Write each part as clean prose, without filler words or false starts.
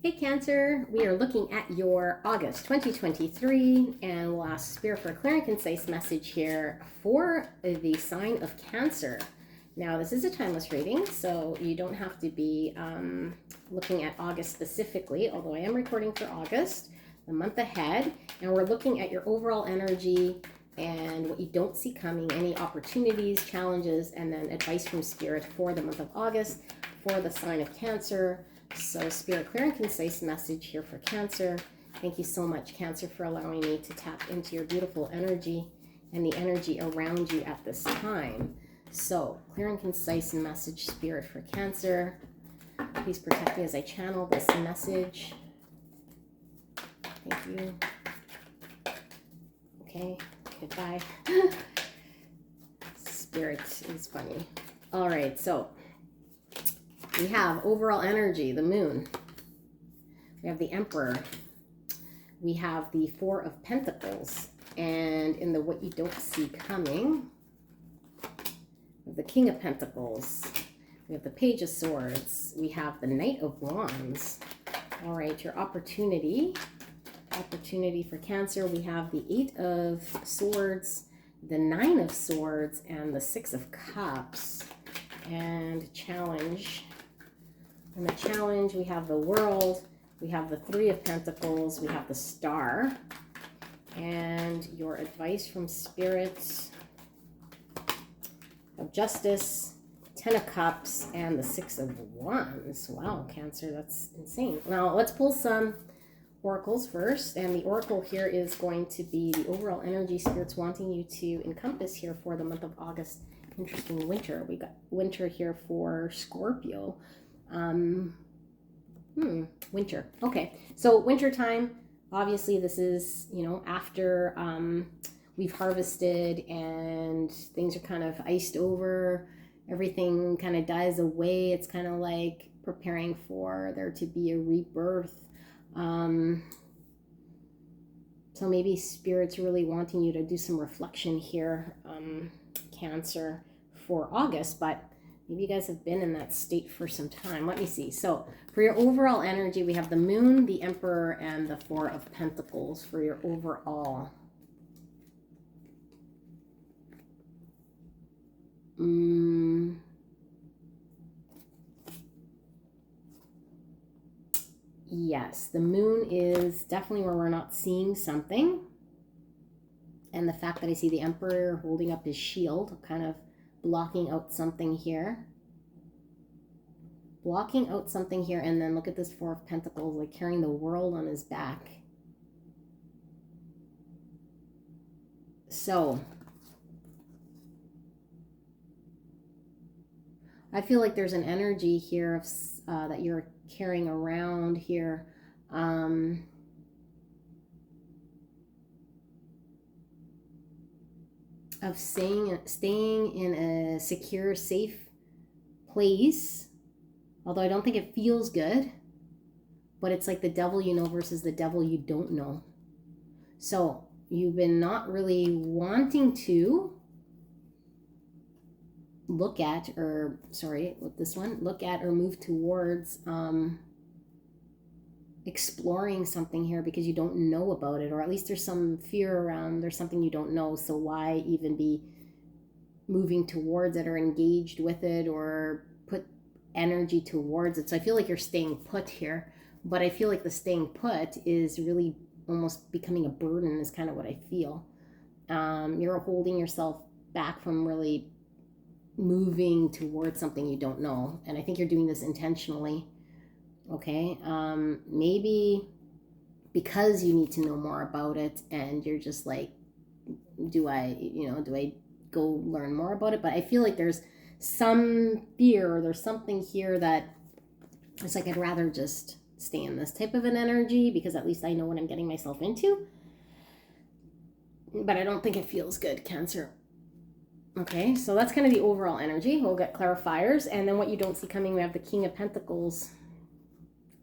Hey Cancer, we are looking at your August 2023 and we'll ask Spirit for a clear and concise message here for the sign of Cancer. Now this is a timeless reading, so you don't have to be looking at August specifically, although I am recording for August, the month ahead, and we're looking at your overall energy and what you don't see coming, any opportunities, challenges, and then advice from Spirit for the month of August for the sign of Cancer. So Spirit, clear and concise message here for Cancer. Thank you so much, Cancer, for allowing me to tap into your beautiful energy and the energy around you at this time. So clear and concise message, Spirit, for Cancer. Please protect me as I channel this message. Thank you. Okay, goodbye. Spirit is funny. All right, so we have overall energy, the moon. We have the Emperor. We have the Four of Pentacles. And in the what you don't see coming, we have the King of Pentacles. We have the Page of Swords. We have the Knight of Wands. All right, your opportunity for Cancer. We have the Eight of Swords, the Nine of Swords, and the Six of Cups. And challenge. And the challenge, we have the World, we have the Three of Pentacles, we have the Star, and your advice from Spirit of Justice, Ten of Cups, and the Six of Wands. Wow, Cancer, that's insane. Now, let's pull some oracles first, and the oracle here is going to be the overall energy Spirit's wanting you to encompass here for the month of August. Interesting, winter. We got winter here for Scorpio. Winter. Okay, so winter time, obviously this is, after we've harvested and things are kind of iced over, everything kind of dies away. It's kind of like preparing for there to be a rebirth. So maybe Spirit's really wanting you to do some reflection here, Cancer, for August, but maybe you guys have been in that state for some time. Let me see. So for your overall energy, we have the Moon, the Emperor, and the Four of Pentacles for your overall. Yes, the Moon is definitely where we're not seeing something. And the fact that I see the Emperor holding up his shield, kind of blocking out something here. Blocking out something here, and then look at this Four of Pentacles, like carrying the world on his back. So I feel like there's an energy here of that you're carrying around here. Of staying in a secure, safe place. Although I don't think it feels good, but it's like the devil you know versus the devil you don't know. So you've been not really wanting to look at or move towards exploring something here because you don't know about it, or at least there's some fear around, there's something you don't know, so why even be moving towards it or engaged with it or put energy towards it. So I feel like you're staying put here, but I feel like the staying put is really almost becoming a burden is kind of what I feel. You're holding yourself back from really moving towards something you don't know, and I think you're doing this intentionally. Okay, maybe because you need to know more about it and you're just like, do I go learn more about it? But I feel like there's some fear, or there's something here that it's like I'd rather just stay in this type of an energy because at least I know what I'm getting myself into. But I don't think it feels good, Cancer. Okay, so that's kind of the overall energy. We'll get clarifiers. And then what you don't see coming, we have the King of Pentacles,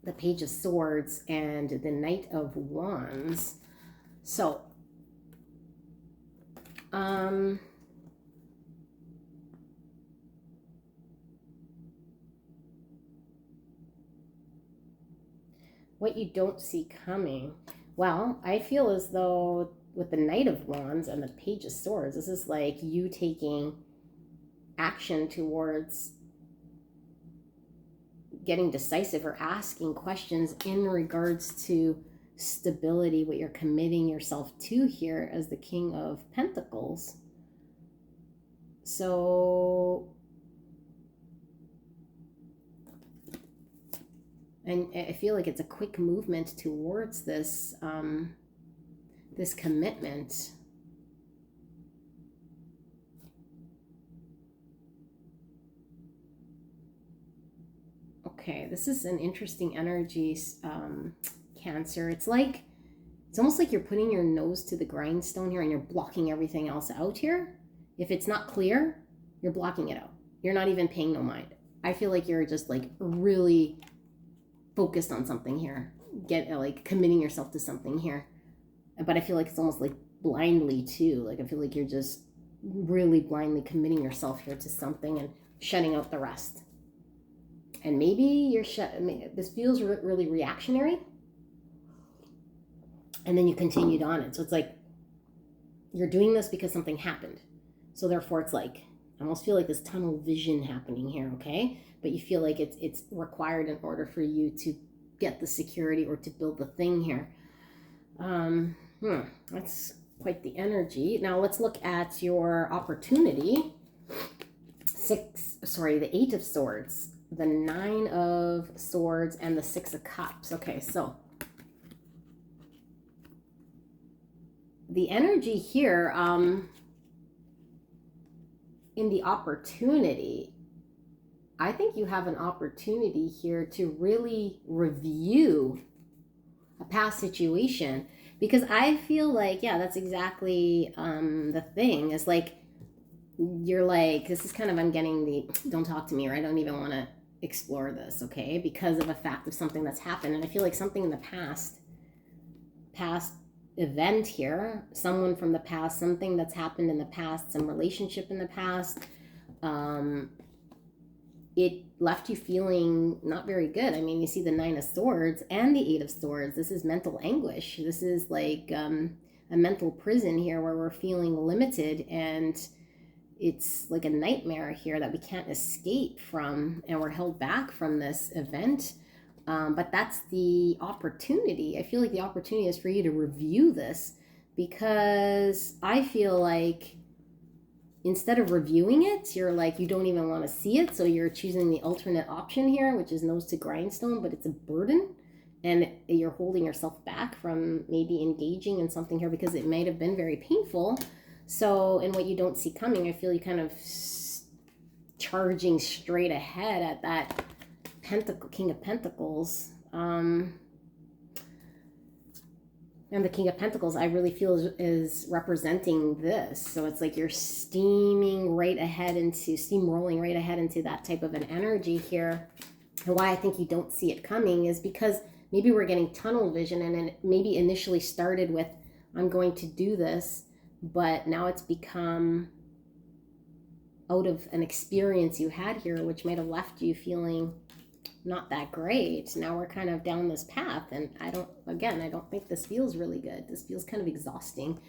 the Page of Swords, and the Knight of Wands. So, What you don't see coming. Well, I feel as though with the Knight of Wands and the Page of Swords, this is like you taking action towards getting decisive or asking questions in regards to stability, what you're committing yourself to here as the King of Pentacles. So, and I feel like it's a quick movement towards this this commitment. Okay, this is an interesting energy, Cancer. It's almost like you're putting your nose to the grindstone here and you're blocking everything else out here. If it's not clear, you're blocking it out. You're not even paying no mind. I feel like you're just like really focused on something here. Like committing yourself to something here. But I feel like it's almost like blindly too. Like I feel like you're just really blindly committing yourself here to something and shutting out the rest. And maybe this feels really reactionary. And then you continued on it. So it's like you're doing this because something happened. So therefore it's like, I almost feel like this tunnel vision happening here, okay? But you feel like it's required in order for you to get the security or to build the thing here. That's quite the energy. Now let's look at your opportunity. The 8 of Swords, the 9 of Swords, and the 6 of Cups. Okay, so the energy here, in the opportunity, I think you have an opportunity here to really review a past situation, because I feel like, yeah, that's exactly the thing. Is like, you're like, this is kind of, I'm getting the don't talk to me, or I don't even want to explore this, okay, because of a fact of something that's happened. And I feel like something in the past event here, someone from the past, something that's happened in the past, some relationship in the past, it left you feeling not very good. I mean, you see the 9 of Swords and the 8 of Swords. This is mental anguish. This is like a mental prison here where we're feeling limited, and it's like a nightmare here that we can't escape from, and we're held back from this event. But that's the opportunity. I feel like the opportunity is for you to review this, because I feel like instead of reviewing it, you're like, you don't even want to see it. So you're choosing the alternate option here, which is nose to grindstone, but it's a burden. And you're holding yourself back from maybe engaging in something here because it might have been very painful. So in what you don't see coming, I feel you kind of charging straight ahead at that King of Pentacles. And the King of Pentacles, I really feel is representing this. So it's like you're steamrolling right ahead into that type of an energy here. And why I think you don't see it coming is because maybe we're getting tunnel vision, and it maybe initially started with, I'm going to do this, but now it's become out of an experience you had here, which might have left you feeling not that great. Now we're kind of down this path, and I don't think this feels really good. This feels kind of exhausting.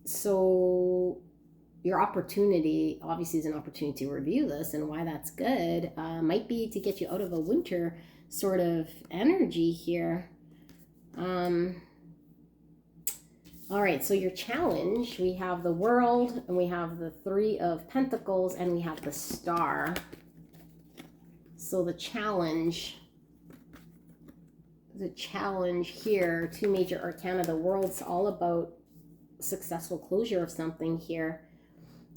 So your opportunity obviously is an opportunity to review this, and why that's good might be to get you out of a winter sort of energy here. All right, so your challenge, we have the World, and we have the 3 of Pentacles, and we have the Star. So the challenge here, 2 major arcana. The World's all about successful closure of something here,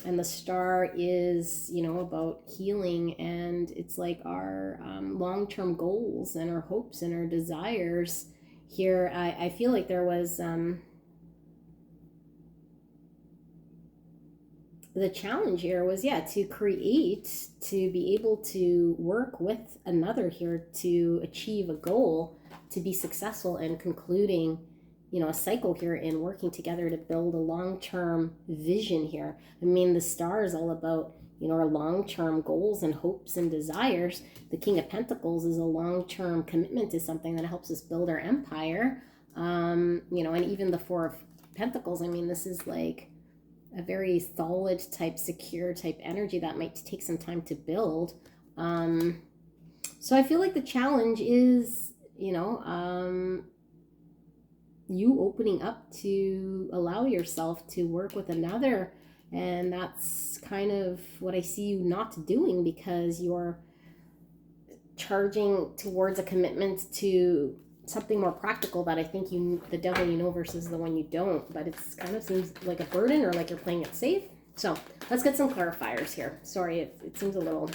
and the Star is, about healing, and it's like our long-term goals and our hopes and our desires here. I feel like there was the challenge here was, to be able to work with another here to achieve a goal, to be successful in concluding, a cycle here, in working together to build a long-term vision here. I mean, the Star is all about our long-term goals and hopes and desires. The King of Pentacles is a long-term commitment to something that helps us build our empire. And even the Four of Pentacles, I mean, this is like a very solid type, secure type energy that might take some time to build. So I feel like the challenge is, you opening up to allow yourself to work with another. And that's kind of what I see you not doing, because you're charging towards a commitment to something more practical that I think the devil you know versus the one you don't. But it's kind of seems like a burden, or like you're playing it safe. So let's get some clarifiers here. Sorry, it seems a little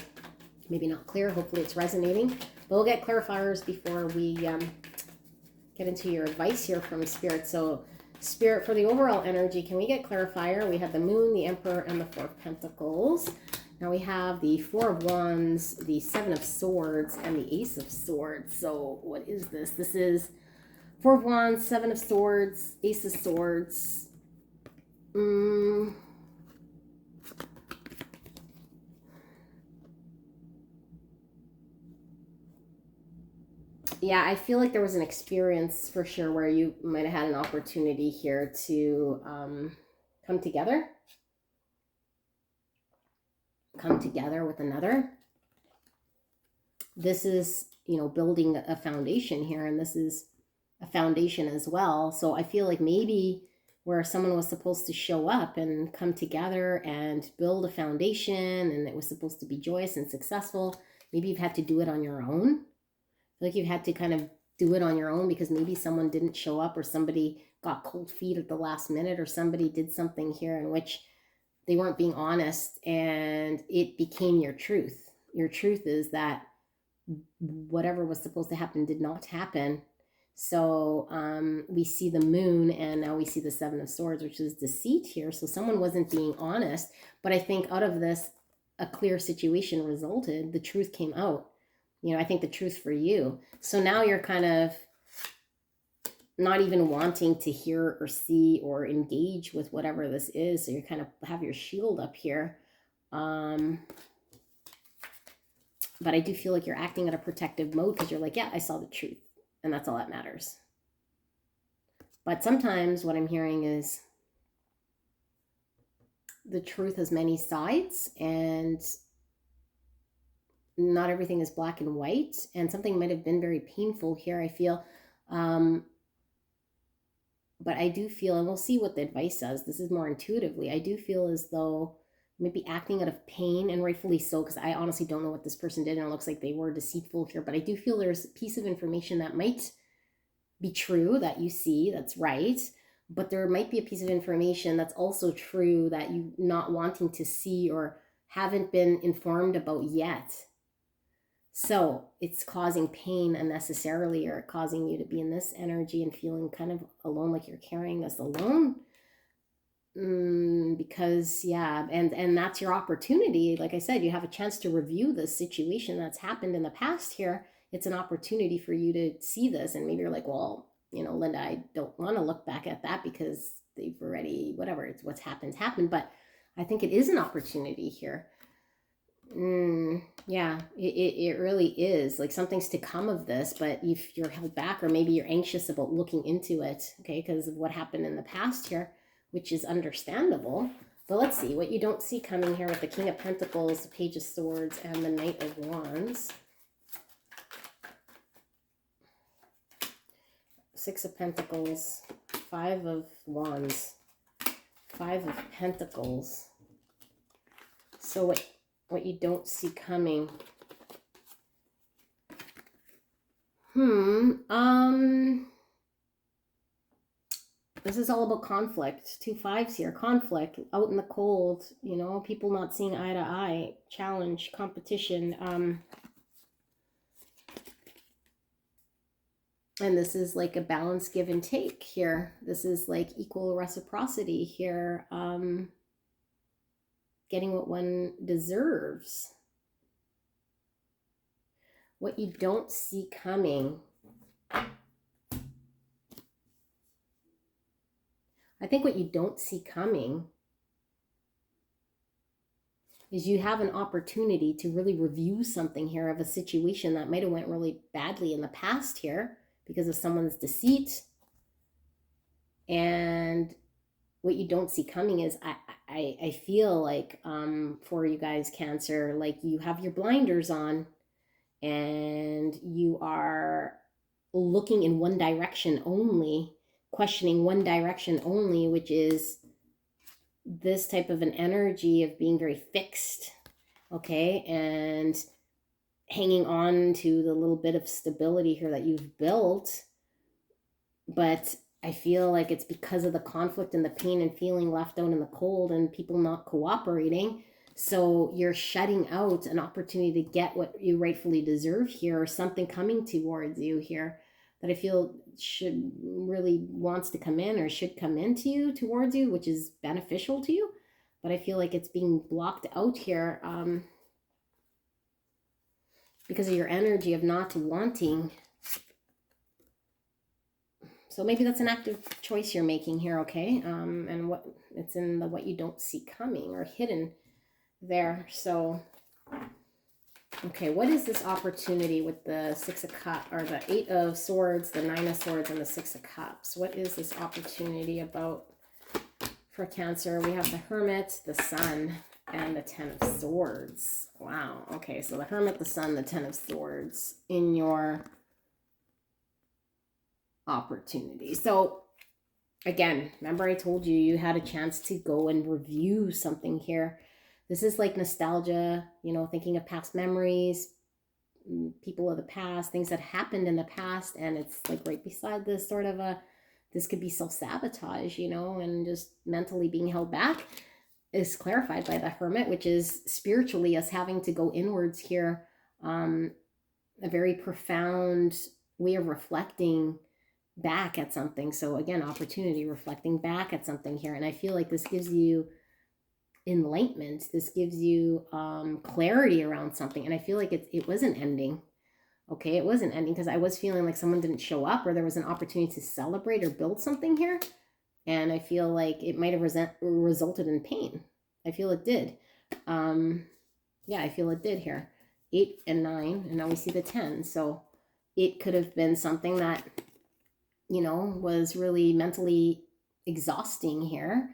maybe not clear. Hopefully it's resonating. But we'll get clarifiers before we get into your advice here from Spirit. So Spirit, for the overall energy, can we get clarifier? We have the Moon, the Emperor, and the Four of Pentacles. Now we have the Four of Wands, the Seven of Swords, and the Ace of Swords. So what is this? This is Four of Wands, Seven of Swords, Ace of Swords. Yeah, I feel like there was an experience for sure where you might have had an opportunity here to come together with another. This is, building a foundation here, and this is a foundation as well. So I feel like maybe where someone was supposed to show up and come together and build a foundation, and it was supposed to be joyous and successful, maybe you've had to do it on your own. Like you've had to kind of do it on your own because maybe someone didn't show up, or somebody got cold feet at the last minute, or somebody did something here in which they weren't being honest, and it became your truth. Your truth is that whatever was supposed to happen did not happen. So we see the Moon, and now we see the Seven of Swords, which is deceit here. So someone wasn't being honest, but I think out of this, a clear situation resulted. The truth came out. I think the truth for you. So now you're kind of not even wanting to hear or see or engage with whatever this is. So you kind of have your shield up here. But I do feel like you're acting out of protective mode because you're like, yeah, I saw the truth. And that's all that matters. But sometimes what I'm hearing is the truth has many sides, and not everything is black and white, and something might have been very painful here, I feel. But I do feel, and we'll see what the advice says, this is more intuitively, I do feel as though maybe acting out of pain, and rightfully so, because I honestly don't know what this person did, and it looks like they were deceitful here, but I do feel there's a piece of information that might be true that you see, that's right, but there might be a piece of information that's also true that you not wanting to see or haven't been informed about yet. So it's causing pain unnecessarily, or causing you to be in this energy and feeling kind of alone, like you're carrying this alone. Because yeah, and that's your opportunity. Like I said, you have a chance to review the situation that's happened in the past here. It's an opportunity for you to see this, and maybe you're like, well, Linda, I don't want to look back at that because they've already, whatever, it's what's happened. But I think it is an opportunity here. Yeah, it really is. Like something's to come of this, but if you're held back, or maybe you're anxious about looking into it, okay, because of what happened in the past here, which is understandable. But let's see what you don't see coming here with the King of Pentacles, the Page of Swords, and the Knight of Wands. Six of Pentacles, Five of Wands, Five of Pentacles. So what you don't see coming. This is all about conflict. Two fives here. Conflict, out in the cold, people not seeing eye to eye, challenge, competition. And this is like a balance, give and take here. This is like equal reciprocity here. Getting what one deserves. What you don't see coming. I think what you don't see coming is you have an opportunity to really review something here of a situation that might have went really badly in the past here because of someone's deceit. And what you don't see coming is I feel like for you guys, Cancer, like you have your blinders on and you are looking in one direction only, questioning one direction only, which is this type of an energy of being very fixed, okay, and hanging on to the little bit of stability here that you've built. But I feel like it's because of the conflict and the pain and feeling left out in the cold and people not cooperating. So you're shutting out an opportunity to get what you rightfully deserve here, or something coming towards you here that I feel should really wants to come in or should come into you, towards you, which is beneficial to you. But I feel like it's being blocked out here because of your energy of not wanting. So maybe that's an active choice you're making here, okay? And what it's in the what you don't see coming or hidden there. So, okay, what is this opportunity with the Six of Cups, or the Eight of Swords, the Nine of Swords, and the Six of Cups? What is this opportunity about for Cancer? We have the Hermit, the Sun, and the Ten of Swords. Wow, okay, so the Hermit, the Sun, the Ten of Swords in your opportunity. So again, remember I told you you had a chance to go and review something here. This is like nostalgia, you know, thinking of past memories, people of the past, things that happened in the past. And it's like right beside this sort of this could be self-sabotage, you know, and just mentally being held back is clarified by the Hermit, which is spiritually us having to go inwards here. A very profound way of reflecting back at something. So again, opportunity, reflecting back at something here. And I feel like this gives you enlightenment. This gives you clarity around something. And I feel like it wasn't ending. Okay, it wasn't ending because I was feeling like someone didn't show up, or there was an opportunity to celebrate or build something here. And I feel like it might have resulted in pain. I feel it did. Yeah, I feel it did here. 8 and 9, and now we see the 10. So it could have been something that, you know, was really mentally exhausting here,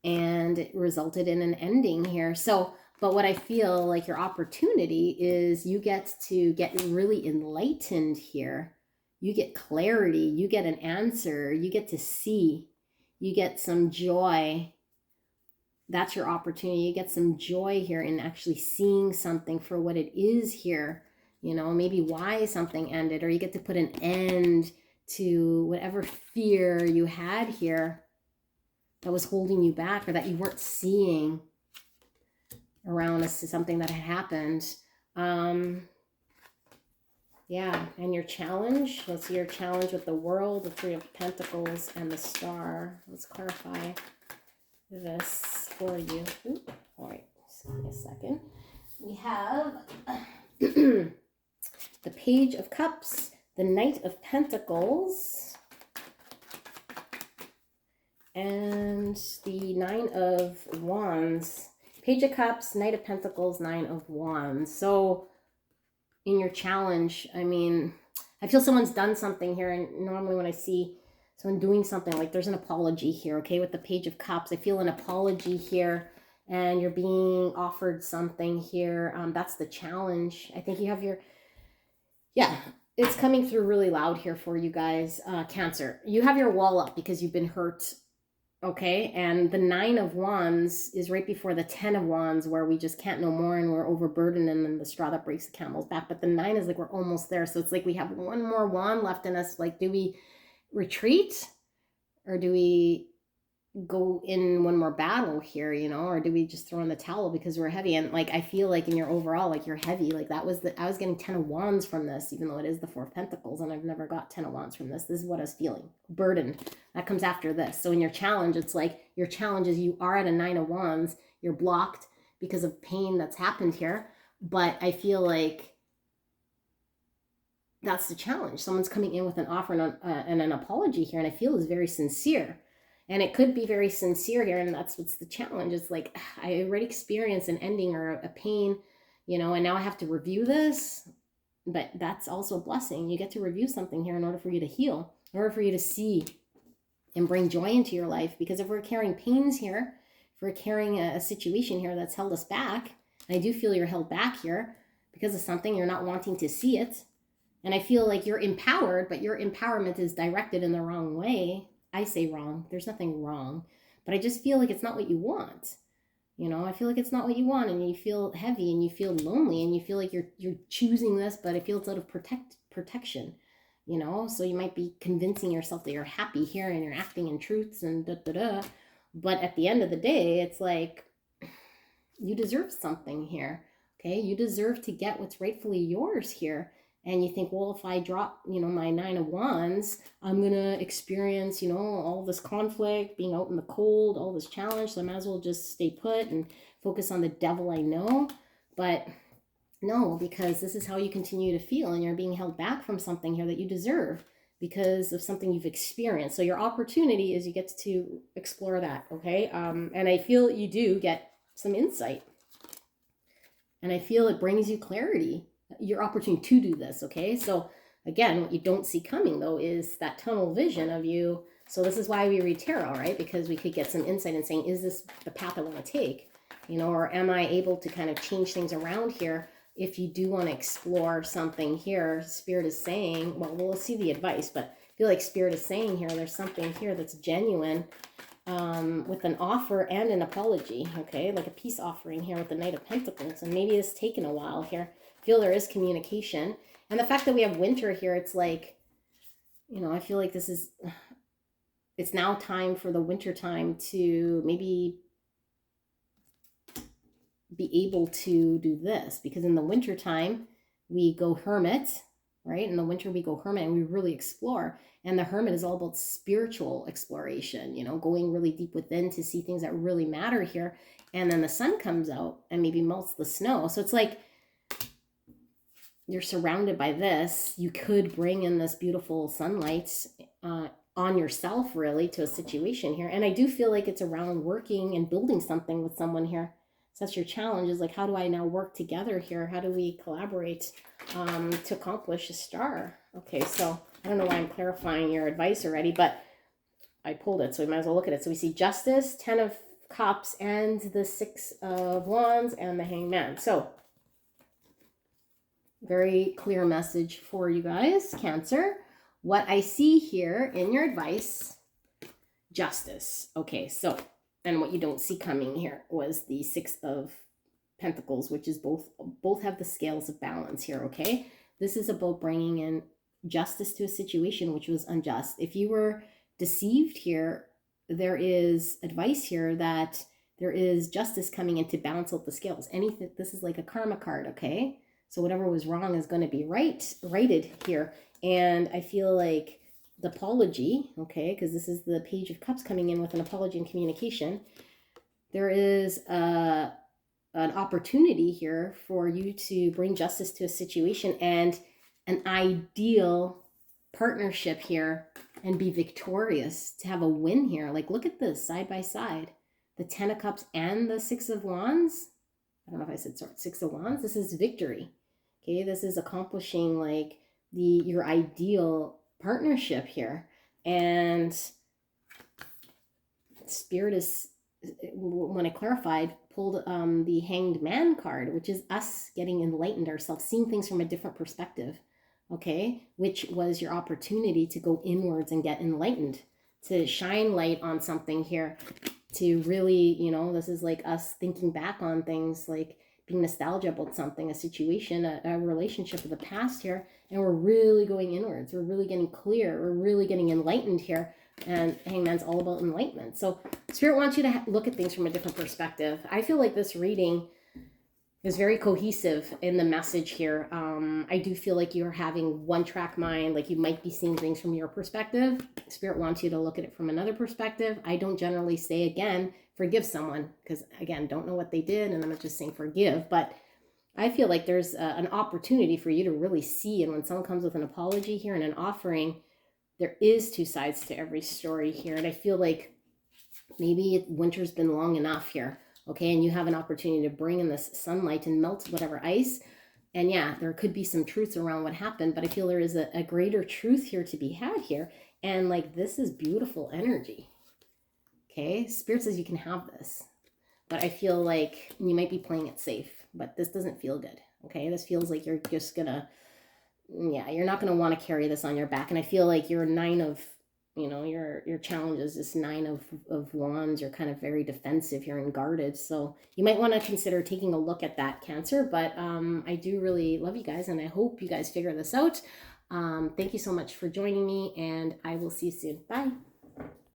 and it resulted in an ending here. So, but what I feel like your opportunity is you get to get really enlightened here. You get clarity, you get an answer, you get to see, you get some joy. That's your opportunity. You get some joy here in actually seeing something for what it is here, you know, maybe why something ended, or you get to put an end to whatever fear you had here that was holding you back, or that you weren't seeing around us, to something that had happened. Yeah, and your challenge, let's see your challenge with the World, the Three of Pentacles, and the Star. Let's clarify this for you. Ooh, all right, just give me a second. We have the Page of Cups, the Knight of Pentacles, and the Nine of Wands. Page of Cups, Knight of Pentacles, Nine of Wands. So in your challenge, I mean, I feel someone's done something here, and normally when I see someone doing something, like there's an apology here, okay, with the Page of Cups. I feel an apology here, and you're being offered something here. That's the challenge. I think you have your, yeah, it's coming through really loud here for you guys, Cancer. You have your wall up because you've been hurt, okay? And the Nine of Wands is right before the 10 of Wands, where we just can't no more and we're overburdened, and then the straw that breaks the camel's back. But the 9 is like we're almost there. So it's like we have one more wand left in us. Like, do we retreat, or do we go in one more battle here, you know, or do we just throw in the towel because we're heavy? And like I feel like in your overall, like you're heavy. Like that was I was getting 10 of Wands from this, even though it is the Four of Pentacles, and I've never got 10 of Wands from this. This is what I was feeling, burdened. That comes after this. So in your challenge, it's like your challenge is you are at a 9 of Wands, you're blocked because of pain that's happened here. But I feel like that's the challenge. Someone's coming in with an offer and an apology here, and I feel is very sincere. And it could be very sincere here, and that's what's the challenge. It's like, I already experienced an ending or a pain, and now I have to review this. But that's also a blessing. You get to review something here in order for you to heal, in order for you to see and bring joy into your life. Because if we're carrying pains here, if we're carrying a situation here that's held us back, and I do feel you're held back here because of something, you're not wanting to see it. And I feel like you're empowered, but your empowerment is directed in the wrong way. I say wrong. There's nothing wrong. But I just feel like it's not what you want. I feel like it's not what you want, and you feel heavy, and you feel lonely, and you feel like you're choosing this, but it feels out of protection. So you might be convincing yourself that you're happy here and you're acting in truths and da. But at the end of the day, it's like, you deserve something here. Okay, you deserve to get what's rightfully yours here. And you think, well, if I drop, my 9 of Wands, I'm going to experience, all this conflict, being out in the cold, all this challenge. So I might as well just stay put and focus on the devil I know. But no, because this is how you continue to feel, and you're being held back from something here that you deserve because of something you've experienced. So your opportunity is you get to explore that, okay? And I feel you do get some insight. And I feel it brings you clarity. Your opportunity to do this, okay? So again, what you don't see coming though is that tunnel vision of you. So this is why we read tarot, right? Because we could get some insight in saying, is this the path I want to take? Or am I able to kind of change things around here? If you do want to explore something here, Spirit is saying, well, we'll see the advice, but I feel like Spirit is saying here, there's something here that's genuine, with an offer and an apology, okay? Like a peace offering here with the Knight of Pentacles. And maybe it's taken a while here. I feel there is communication. And the fact that we have winter here, it's like, I feel like it's now time for the winter time to maybe be able to do this. Because in the winter time, we go hermit, right? In the winter, we go hermit and we really explore. And the hermit is all about spiritual exploration, going really deep within to see things that really matter here. And then the sun comes out and maybe melts the snow. So it's like you're surrounded by this. You could bring in this beautiful sunlight on yourself, really, to a situation here. And I do feel like it's around working and building something with someone here. So that's your challenge, is like, how do I now work together here? How do we collaborate to accomplish a star? Okay, so I don't know why I'm clarifying your advice already, but I pulled it, so we might as well look at it. So we see Justice, 10 of Cups, and the 6 of Wands, and the Hanged Man. So very clear message for you guys, Cancer. What I see here in your advice, Justice. Okay, so, and what you don't see coming here was the 6 of Pentacles, which is both have the scales of balance here, okay? This is about bringing in justice to a situation which was unjust. If you were deceived here, there is advice here that there is justice coming in to balance out the scales. Anything, this is like a karma card, okay? So whatever was wrong is going to be righted here. And I feel like the apology, okay, because this is the Page of Cups coming in with an apology and communication. There is an opportunity here for you to bring justice to a situation and an ideal partnership here and be victorious, to have a win here. Like, look at this side by side, the 10 of Cups and the 6 of Wands. I don't know if I said 6 of Wands. This is victory. Okay, this is accomplishing like your ideal partnership here. And Spirit is, when I clarified, pulled the Hanged Man card, which is us getting enlightened ourselves, seeing things from a different perspective, okay? Which was your opportunity to go inwards and get enlightened, to shine light on something here, to really, this is like us thinking back on things, like being nostalgia about something, a situation, a relationship of the past here, and we're really going inwards. We're really getting clear. We're really getting enlightened here. And Hangman's all about enlightenment. So Spirit wants you to look at things from a different perspective. I feel like this reading is very cohesive in the message here. I do feel like you're having one track mind, like you might be seeing things from your perspective. Spirit wants you to look at it from another perspective. I don't generally say, again, forgive someone, because again, don't know what they did, and I'm not just saying forgive, but I feel like there's an opportunity for you to really see, and when someone comes with an apology here and an offering, there is two sides to every story here. And I feel like Maybe winter's been long enough here, okay? And you have an opportunity to bring in this sunlight and melt whatever ice. And yeah, there could be some truths around what happened, but I feel there is a greater truth here to be had here. And like, this is beautiful energy. Okay, Spirit says you can have this, but I feel like you might be playing it safe, but this doesn't feel good. Okay, this feels like you're just gonna, yeah, you're not gonna want to carry this on your back. And I feel like your nine of, you know, your challenge is this nine of wands. You're kind of very defensive here and guarded, so you might want to consider taking a look at that, Cancer. But I do really love you guys, and I hope you guys figure this out. Thank you so much for joining me, and I will see you soon. Bye.